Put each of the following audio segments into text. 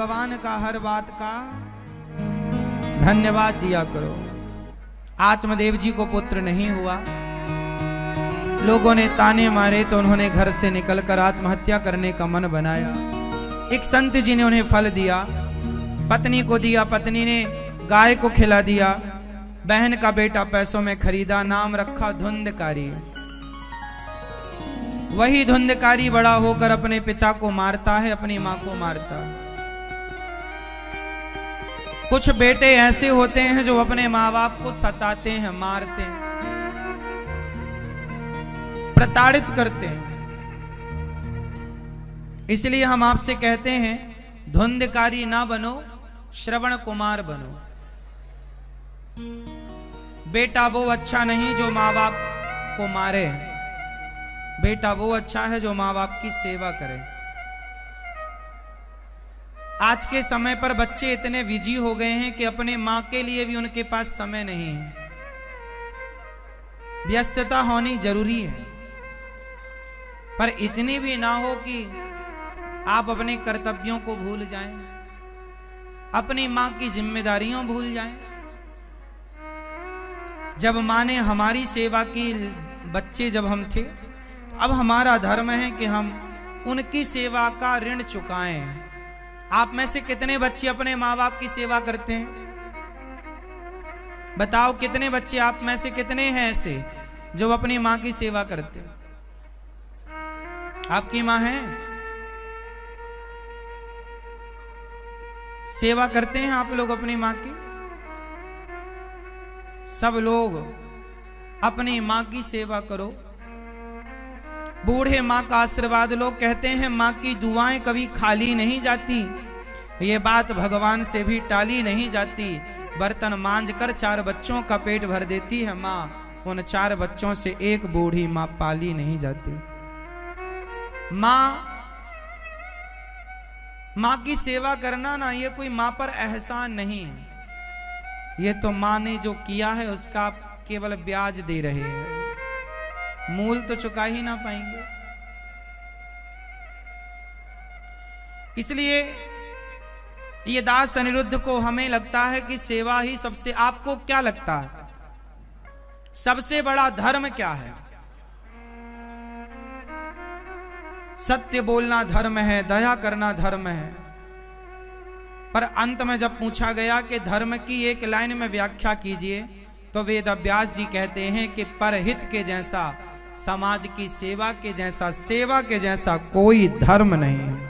भगवान का हर बात का धन्यवाद दिया करो। आत्मदेव जी को पुत्र नहीं हुआ, लोगों ने ताने मारे तो उन्होंने घर से निकलकर आत्महत्या करने का मन बनाया। एक संत जी ने उन्हें फल दिया, पत्नी को दिया, पत्नी ने गाय को खिला दिया, बहन का बेटा पैसों में खरीदा, नाम रखा धुंधकारी। वही धुंधकारी बड़ा होकर अपने पिता को मारता है, अपनी मां को मारता है। कुछ बेटे ऐसे होते हैं जो अपने माँ बाप को सताते हैं, मारते हैं, प्रताड़ित करते हैं। इसलिए हम आपसे कहते हैं धुंधकारी ना बनो, श्रवण कुमार बनो। बेटा वो अच्छा नहीं जो माँ बाप को मारे, बेटा वो अच्छा है जो माँ बाप की सेवा करे। आज के समय पर बच्चे इतने बिजी हो गए हैं कि अपने मां के लिए भी उनके पास समय नहीं है। व्यस्तता होनी जरूरी है, पर इतनी भी ना हो कि आप अपने कर्तव्यों को भूल जाएं, अपनी मां की जिम्मेदारियों भूल जाएं। जब मां ने हमारी सेवा की, बच्चे जब हम थे, अब हमारा धर्म है कि हम उनकी सेवा का ऋण चुकाएं। आप में से कितने बच्चे अपने माँ बाप की सेवा करते हैं? बताओ कितने बच्चे आप में से कितने हैं ऐसे जो अपनी माँ की सेवा करते हैं? आपकी माँ है, सेवा करते हैं आप लोग अपनी माँ की? सब लोग अपनी माँ की सेवा करो। बूढ़े माँ का आशीर्वाद लो। कहते हैं माँ की दुआएं कभी खाली नहीं जाती, ये बात भगवान से भी टाली नहीं जाती। बर्तन मांझ कर 4 बच्चों का पेट भर देती है माँ, उन 4 बच्चों से एक बूढ़ी माँ पाली नहीं जाती। माँ की सेवा करना ना, ये कोई माँ पर एहसान नहीं है, ये तो माँ ने जो किया है उसका आप केवल ब्याज दे रहे हैं, मूल तो चुका ही ना पाएंगे। इसलिए ये दास अनिरुद्ध को हमें लगता है कि सेवा ही सबसे, आपको क्या लगता है सबसे बड़ा धर्म क्या है? सत्य बोलना धर्म है, दया करना धर्म है। पर अंत में जब पूछा गया कि धर्म की एक लाइन में व्याख्या कीजिए, तो वेद व्यास जी कहते हैं कि परहित के जैसा, समाज की सेवा के जैसा, सेवा के जैसा कोई धर्म नहीं है।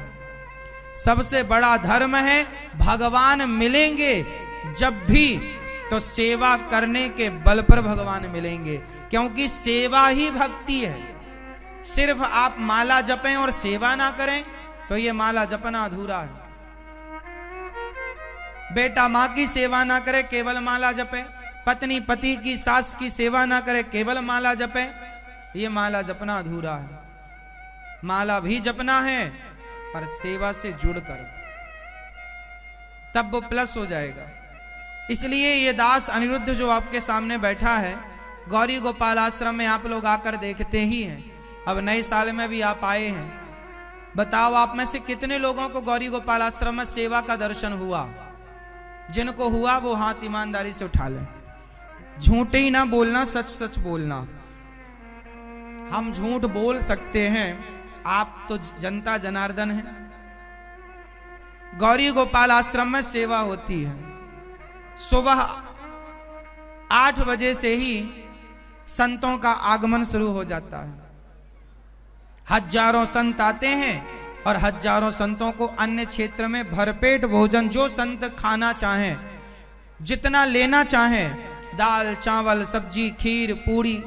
सबसे बड़ा धर्म है भगवान मिलेंगे जब भी, तो सेवा करने के बल पर भगवान मिलेंगे, क्योंकि सेवा ही भक्ति है। सिर्फ आप माला जपें और सेवा ना करें तो ये माला जपना अधूरा है। बेटा माँ की सेवा ना करे, केवल माला जपे, पत्नी पति की, सास की सेवा ना करे, केवल माला जपे, ये माला जपना अधूरा है। माला भी जपना है पर सेवा से जुड़कर, तब वो प्लस हो जाएगा। इसलिए ये दास अनिरुद्ध जो आपके सामने बैठा है, गौरी गोपाल आश्रम में आप लोग आकर देखते ही हैं। अब नए साल में भी आप आए हैं, बताओ आप में से कितने लोगों को गौरी गोपाल आश्रम में सेवा का दर्शन हुआ? जिनको हुआ वो हाथ ईमानदारी से उठा लें। झूठ ही ना बोलना, सच सच बोलना। हम झूठ बोल सकते हैं, आप तो जनता जनार्दन है। गौरी गोपाल आश्रम में सेवा होती है। सुबह 8 बजे से ही संतों का आगमन शुरू हो जाता है। हजारों संत आते हैं और हजारों संतों को अन्य क्षेत्र में भरपेट भोजन, जो संत खाना चाहें, जितना लेना चाहें, दाल चावल सब्जी खीर पूड़ी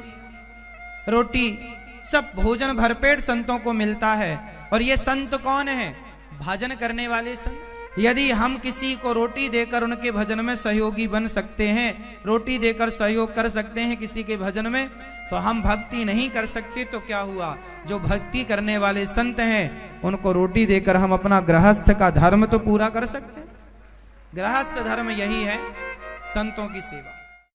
रोटी, सब भोजन भरपेट संतों को मिलता है। और ये संत कौन है? भजन करने वाले संत। यदि हम किसी को रोटी देकर उनके भजन में सहयोगी बन सकते हैं, रोटी देकर सहयोग कर सकते हैं किसी के भजन में, तो हम भक्ति नहीं कर सकते तो क्या हुआ? जो भक्ति करने वाले संत हैं उनको रोटी देकर हम अपना गृहस्थ का धर्म तो पूरा कर सकते हैं। गृहस्थ धर्म यही है, संतों की सेवा।